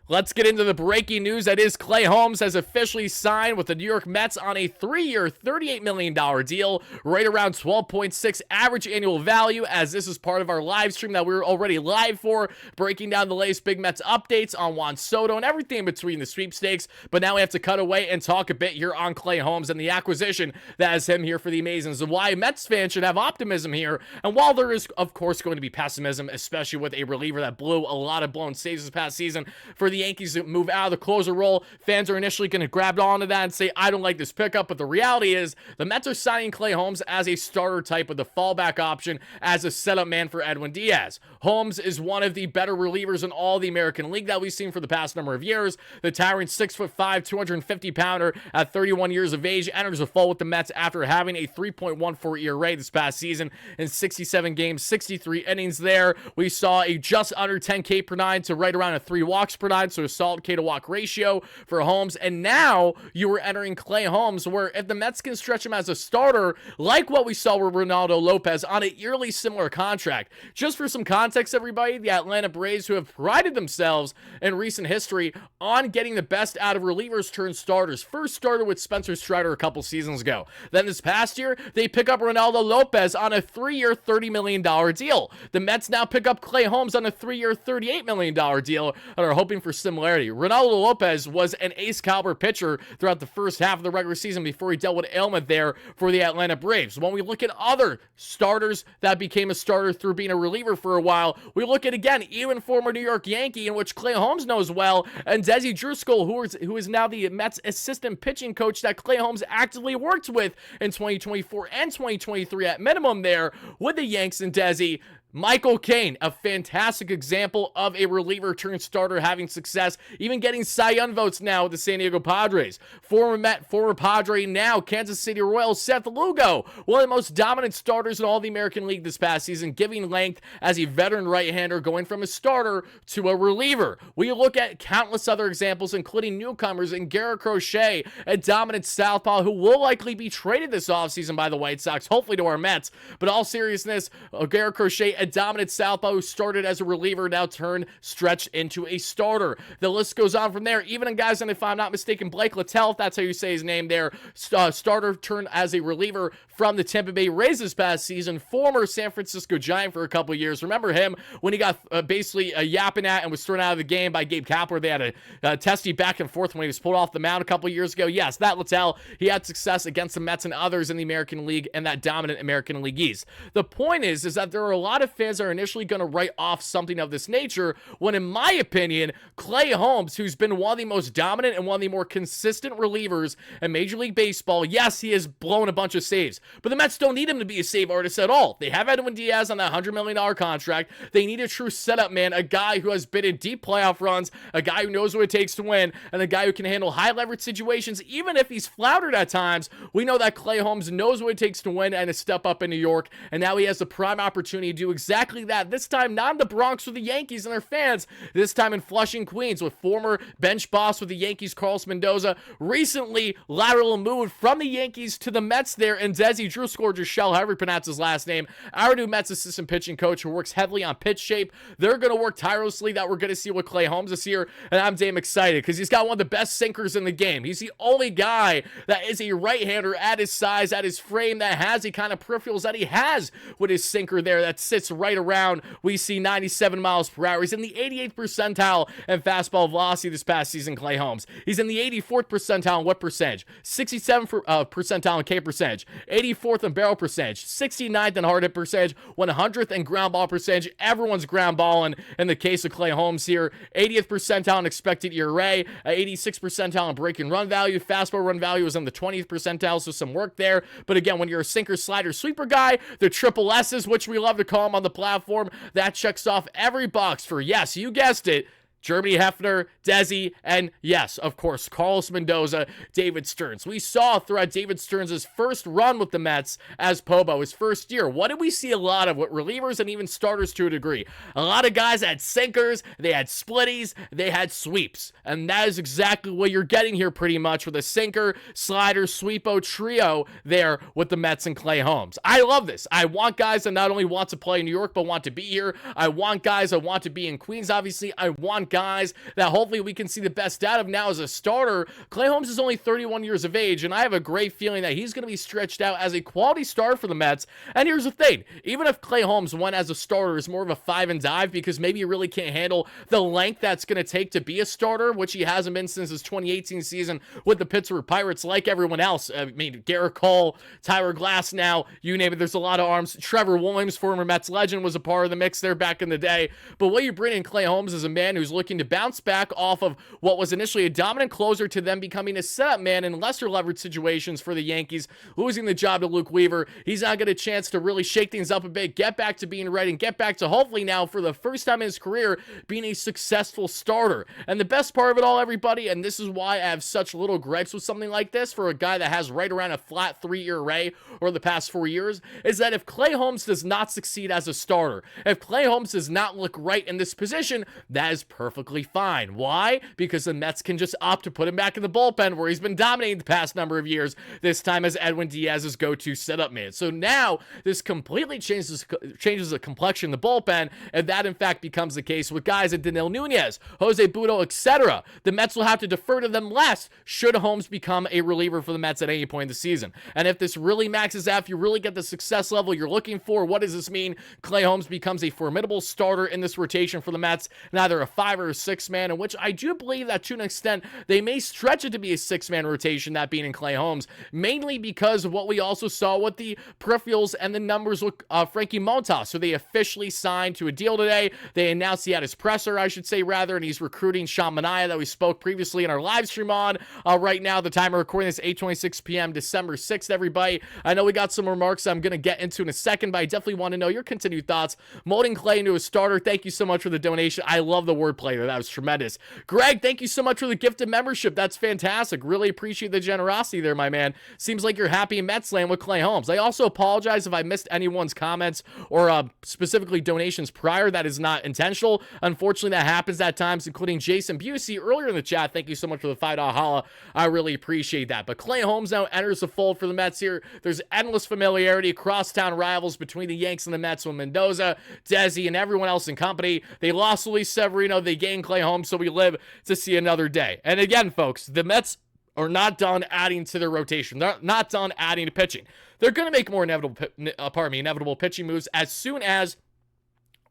Let's get into the breaking news. That is, Clay Holmes has officially signed with the New York Mets on a 3-year, $38 million deal, right around 12.6 average annual value, as this is part of our live stream that we were already live for, breaking down the latest Big Mets updates on Juan Soto and everything in between the sweepstakes. But now we have to cut away and talk a bit here on Clay Holmes and the acquisition that has him here for the Amazons, and why Mets fans should have optimism here. And while there is, of course, going to be pessimism, especially with a reliever that blew a lot of blown saves this past season, for the Yankees to move out of the closer role, fans are initially going to grab onto that and say, I don't like this pickup. But the reality is the Mets are signing Clay Holmes as a starter type with the fallback option as a setup man for Edwin Diaz. Holmes is one of the better relievers in all the American League that we've seen for the past number of years. The towering 6'5", 250-pounder at 31 years of age enters the fall with the Mets after having a 3.14 ERA this past season in 67 games, 63 innings there. We saw a just under 10 K per nine to right around a 3 walks per nine, so a solid K to walk ratio for Holmes. And now you were entering Clay Holmes, where if the Mets can stretch him as a starter, like what we saw with Ronaldo Lopez on an eerily similar contract. Just for some context, everybody, the Atlanta Braves, who have prided themselves in recent history on getting the best out of relievers turned starters, first started with Spencer Strider a couple seasons ago. Then this past year, they pick up Ronaldo Lopez on a 3-year, $30 million deal. The Mets now pick up Clay Holmes on a 3-year, $38 million deal and are hoping for similarity. Ronaldo Lopez was an ace caliber pitcher throughout the first half of the regular season before he dealt with ailment there for the Atlanta Braves. When we look at other starters that became a starter through being a reliever for a while, we look at, again, even former New York Yankee, in which Clay Holmes knows well, and Desi Driscoll, who is now the Mets assistant pitching coach that Clay Holmes actively worked with in 2024 and 2023 at minimum there with the Yanks and Desi. Michael Caine, a fantastic example of a reliever turned starter having success, even getting Cy Young votes now with the San Diego Padres. Former Met, former Padre, now Kansas City Royals, Seth Lugo, one of the most dominant starters in all the American League this past season, giving length as a veteran right-hander, going from a starter to a reliever. We look at countless other examples, including newcomers in Garrett Crochet, a dominant southpaw who will likely be traded this offseason by the White Sox, hopefully to our Mets. But all seriousness, Garrett Crochet, a dominant southpaw who started as a reliever, now turned stretched into a starter. The list goes on from there. Even in guys, and if I'm not mistaken, Blake Littell, if that's how you say his name there, starter turned as a reliever from the Tampa Bay Rays this past season. Former San Francisco Giant for a couple of years. Remember him when he got basically yapping at and was thrown out of the game by Gabe Kapler. They had a testy back and forth when he was pulled off the mound a couple of years ago. Yes, that Littell, he had success against the Mets and others in the American League and that dominant American League East. The point is that there are a lot of fans that are initially going to write off something of this nature, when in my opinion, Clay Holmes, who's been one of the most dominant and one of the more consistent relievers in Major League Baseball, yes, he has blown a bunch of saves, but the Mets don't need him to be a save artist at all. They have Edwin Diaz on that $100 million contract. They need a true setup man, a guy who has been in deep playoff runs, a guy who knows what it takes to win, and a guy who can handle high leverage situations, even if he's floundered at times. We know that Clay Holmes knows what it takes to win and to step up in New York, and now he has the prime opportunity to do exactly that. This time not in the Bronx with the Yankees and their fans, this time in Flushing, Queens, with former bench boss with the Yankees, Carlos Mendoza, recently lateral moved from the Yankees to the Mets there, and Desi Driscoll, or Drishel, however you pronounce his last name, our new Mets assistant pitching coach who works heavily on pitch shape. They're going to work tirelessly. That we're going to see with Clay Holmes this year, and I'm damn excited because he's got one of the best sinkers in the game. He's the only guy that is a right-hander at his size, at his frame, that has the kind of peripherals that he has with his sinker there that sits right around. We see 97 miles per hour. He's in the 88th percentile in fastball velocity this past season, Clay Holmes. He's in the 84th percentile in whip percentage, 67th percentile in K percentage, 84th in barrel percentage, 69th in hard hit percentage, 100th in ground ball percentage. Everyone's ground balling in the case of Clay Holmes here. 80th percentile in expected ERA, 86th percentile in break and run value. Fastball run value is in the 20th percentile, so some work there. But again, when you're a sinker, slider, sweeper guy, the triple S's, which we love to call them on the platform, that checks off every box for, yes, you guessed it, Germany Hefner, Desi, and yes, of course, Carlos Mendoza, David Stearns. We saw throughout David Stearns' first run with the Mets as Pobo, his first year, what did we see a lot of with relievers and even starters to a degree? A lot of guys had sinkers, they had splitties, they had sweeps, and that is exactly what you're getting here pretty much with a sinker, slider, sweepo trio there with the Mets and Clay Holmes. I love this. I want guys that not only want to play in New York, but want to be here. I want guys that want to be in Queens, obviously. I want guys that hopefully we can see the best out of now as a starter. Clay Holmes is only 31 years of age, and I have a great feeling that he's going to be stretched out as a quality starter for the Mets. And here's the thing, even if Clay Holmes went as a starter is more of a 5 and dive because maybe he really can't handle the length that's going to take to be a starter, which he hasn't been since his 2018 season with the Pittsburgh Pirates, like everyone else. I mean, Garrett Cole, Tyler Glass now, you name it, there's a lot of arms. Trevor Williams, former Mets legend, was a part of the mix there back in the day. But what you bring in Clay Holmes is a man who's looking to bounce back off of what was initially a dominant closer to them becoming a setup man in lesser leverage situations for the Yankees, losing the job to Luke Weaver. He's not getting a chance to really shake things up a bit, get back to being ready, and get back to hopefully now for the first time in his career being a successful starter. And the best part of it all, everybody, and this is why I have such little gripes with something like this for a guy that has right around a flat 3-year array over the past 4 years, is that if Clay Holmes does not succeed as a starter, if Clay Holmes does not look right in this position, that is perfectly fine. Why? Because the Mets can just opt to put him back in the bullpen where he's been dominating the past number of years, this time as Edwin Diaz's go-to setup man. So now this completely changes the complexion of the bullpen, and that in fact becomes the case with guys like Danilo Nunez, Jose Butto, etc. The Mets will have to defer to them less should Holmes become a reliever for the Mets at any point in the season. And if this really maxes out, if you really get the success level you're looking for, what does this mean? Clay Holmes becomes a formidable starter in this rotation for the Mets, neither a 5 or a 6 man, in which I do believe that to an extent they may stretch it to be a 6-man rotation, that being in Clay Holmes, mainly because of what we also saw with the peripherals and the numbers with Frankie Montas, who they officially signed to a deal today. They announced he had his presser, I should say, rather, and he's recruiting Sean Manaea that we spoke previously in our live stream on. Right now, the time of recording is 8:26 p.m. December 6th, everybody. I know we got some remarks I'm going to get into in a second, but I definitely want to know your continued thoughts. Molding Clay into a starter, thank you so much for the donation. I love the wordplay there. That was tremendous. Greg, thank you so much for the gifted membership. That's fantastic. Really appreciate the generosity there, my man. Seems like you're happy in Mets land with Clay Holmes. I also apologize if I missed anyone's comments or specifically donations prior. That is not intentional. Unfortunately, that happens at times, including Jason Busey earlier in the chat. Thank you so much for the $5 holla. I really appreciate that. But Clay Holmes now enters the fold for the Mets here. There's endless familiarity, crosstown rivals between the Yanks and the Mets with Mendoza, Desi, and everyone else in company. They lost Luis Severino. They gained Clay Holmes, so we live to see another day. And again, folks, the Mets are not done adding to their rotation. They're not done adding to pitching. They're going to make more inevitable pitching moves as soon as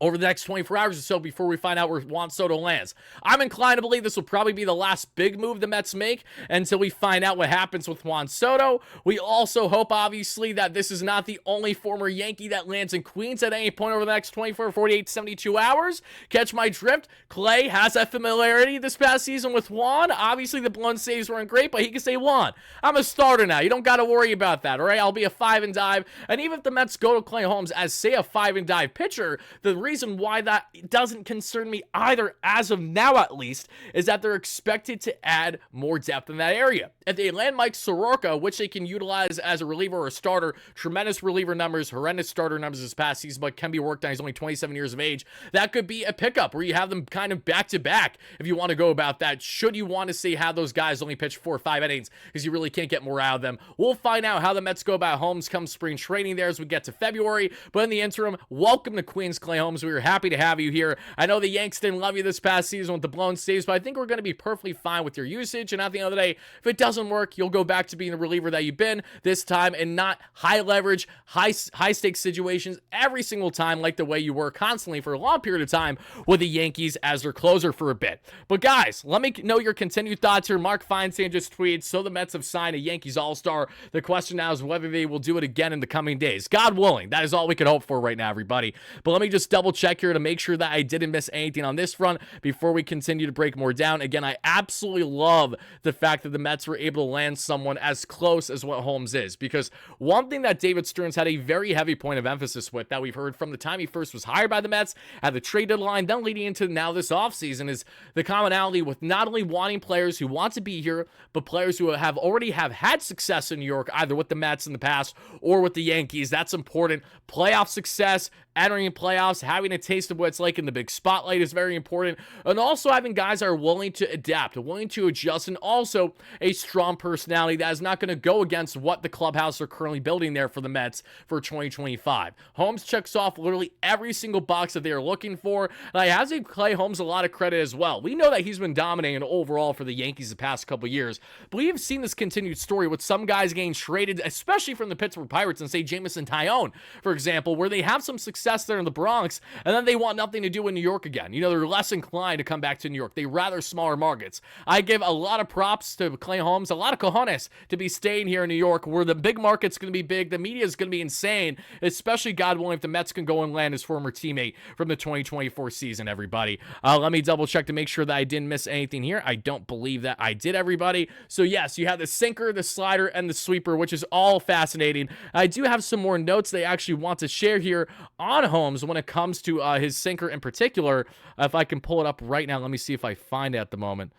over the next 24 hours or so before we find out where Juan Soto lands. I'm inclined to believe this will probably be the last big move the Mets make until we find out what happens with Juan Soto. We also hope, obviously, that this is not the only former Yankee that lands in Queens at any point over the next 24, 48, 72 hours. Catch my drift? Clay has that familiarity this past season with Juan. Obviously, the blown saves weren't great, but he can say, Juan, I'm a starter now. You don't got to worry about that, all right? I'll be a 5 and dive. And even if the Mets go to Clay Holmes as, say, a 5 and dive pitcher, the reason why that doesn't concern me either, as of now at least, is that they're expected to add more depth in that area. If they land Mike Soroka, which they can utilize as a reliever or a starter, tremendous reliever numbers, horrendous starter numbers this past season, but can be worked on. He's only 27 years of age. That could be a pickup where you have them kind of back to back if you want to go about that. Should you want to see have those guys only pitch 4 or 5 innings because you really can't get more out of them. We'll find out how the Mets go about Holmes come spring training there as we get to February. But in the interim, welcome to Queens, Clay Holmes. We were happy to have you here. I know the Yanks didn't love you this past season with the blown saves, but I think we're going to be perfectly fine with your usage. And at the end of the day, if it doesn't work, you'll go back to being the reliever that you've been this time and not high leverage, high stakes situations every single time like the way you were constantly for a long period of time with the Yankees as their closer for a bit. But guys, let me know your continued thoughts here. Mark Feinstein just tweeted, so the Mets have signed a Yankees All-Star. The question now is whether they will do it again in the coming days. God willing, that is all we can hope for right now, everybody. But let me just double check here to make sure that I didn't miss anything on this front before we continue to break more down. Again, I absolutely love the fact that the Mets were able to land someone as close as what Holmes is, because one thing that David Stearns had a very heavy point of emphasis with that we've heard from the time he first was hired by the Mets at the trade deadline, then leading into now this offseason, is the commonality with not only wanting players who want to be here, but players who already have had success in New York, either with the Mets in the past or with the Yankees. That's important. Playoff success, entering playoffs, having a taste of what it's like in the big spotlight is very important, and also having guys that are willing to adapt, willing to adjust, and also a strong personality that is not going to go against what the clubhouse are currently building there for the Mets for 2025. Holmes checks off literally every single box that they are looking for, and I have to give Clay Holmes a lot of credit as well. We know that he's been dominating overall for the Yankees the past couple years, but we have seen this continued story with some guys getting traded, especially from the Pittsburgh Pirates, and say Jameson Taillon, for example, where they have some success there in the Bronx, and then they want nothing to do in New York again. You know, they're less inclined to come back to New York. They rather smaller markets. I give a lot of props to Clay Holmes, a lot of cojones to be staying here in New York, where the big market's going to be big, the media is going to be insane, especially, God willing, if the Mets can go and land his former teammate from the 2024 season, everybody. Let me double check to make sure that I didn't miss anything here. I don't believe that I did, everybody. So yes, you have the sinker, the slider, and the sweeper, which is all fascinating. I do have some more notes they actually want to share here on Holmes when it comes to his sinker in particular. If I can pull it up right now, let me see if I find it at the moment.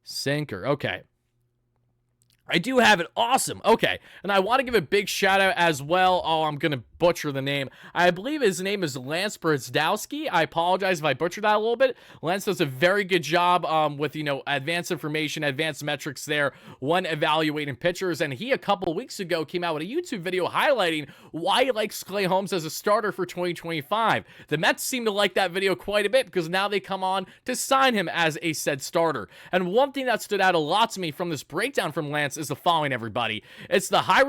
Sinker, okay. I do have it. Awesome. Okay. And I want to give a big shout out as well. Oh, I'm going to butcher the name. I believe his name is Lance Brzezowski. I apologize if I butchered that a little bit. Lance does a very good job with, you know, advanced information, advanced metrics there when evaluating pitchers. And he, a couple weeks ago, came out with a YouTube video highlighting why he likes Clay Holmes as a starter for 2025. The Mets seem to like that video quite a bit because now they come on to sign him as a said starter. And one thing that stood out a lot to me from this breakdown from Lance is the following, everybody. The high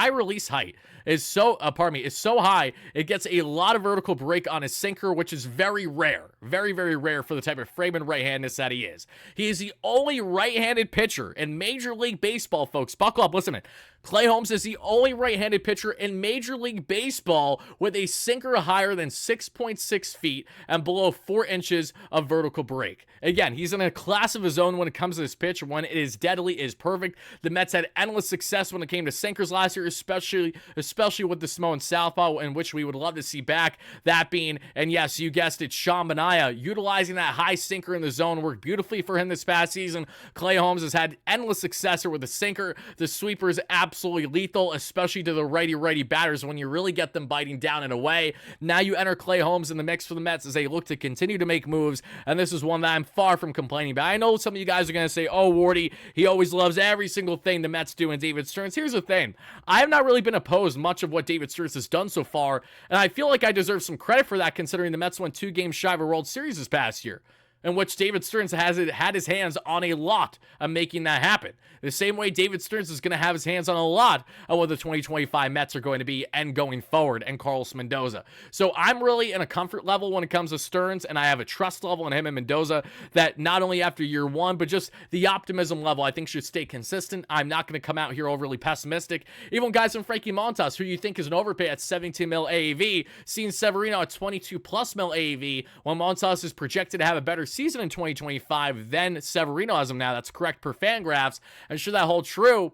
release height is so high, it gets a lot of vertical break on his sinker, which is very rare. Very, very rare for the type of frame and right-handedness that he is. He is the only right-handed pitcher in Major League Baseball, folks. Buckle up, listen. Clay Holmes is the only right-handed pitcher in Major League Baseball with a sinker higher than 6.6 feet and below 4 inches of vertical break. Again, he's in a class of his own when it comes to this pitch. When it is deadly, it is perfect. The Mets had endless success when it came to sinkers last year, especially with the Samoan southpaw, in which we would love to see back. That being, and yes, you guessed it, Sean Manaea, utilizing that high sinker in the zone worked beautifully for him this past season. Clay Holmes has had endless success with the sinker. The sweeper is absolutely lethal, especially to the righty batters when you really get them biting down and away. Now you enter Clay Holmes in the mix for the Mets as they look to continue to make moves, and this is one that I'm far from complaining about. I know some of you guys are going to say, oh, Wardy, he always loves every single thing the Mets do in David Stearns. Here's the thing. I have not really been opposed much of what David Stearns has done so far, and I feel like I deserve some credit for that considering the Mets went 2 games shy of a World Series this past year, in which David Stearns has had his hands on a lot of making that happen. The same way David Stearns is going to have his hands on a lot of what the 2025 Mets are going to be and going forward, and Carlos Mendoza. So I'm really in a comfort level when it comes to Stearns, and I have a trust level in him and Mendoza that not only after year one, but just the optimism level I think should stay consistent. I'm not going to come out here overly pessimistic. Even guys from Frankie Montas, who you think is an overpay at 17 mil AAV, seeing Severino at 22 plus mil AAV, when Montas is projected to have a better season in 2025 than Severino has him now. That's correct per Fangraphs. And should that hold true,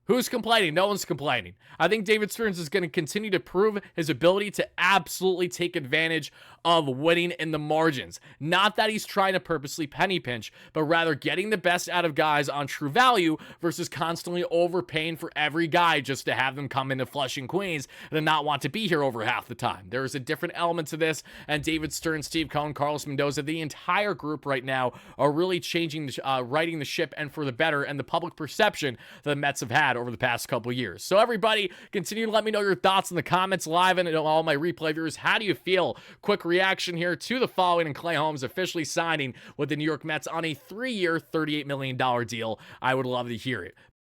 who's complaining? No one's complaining. I think David Stearns is going to continue to prove his ability to absolutely take advantage of winning in the margins. Not that he's trying to purposely penny pinch, but rather getting the best out of guys on true value versus constantly overpaying for every guy just to have them come into Flushing, Queens and not want to be here over half the time. There is a different element to this, and David Stearns, Steve Cohen, Carlos Mendoza, the entire group right now are really changing, righting the ship and for the better, and the public perception that the Mets have had over the past couple years. So everybody, continue to let me know your thoughts in the comments live and all my replay viewers. How do you feel? Quick reaction here to the following, and Clay Holmes officially signing with the New York Mets on a 3-year, $38 million deal. I would love to hear it.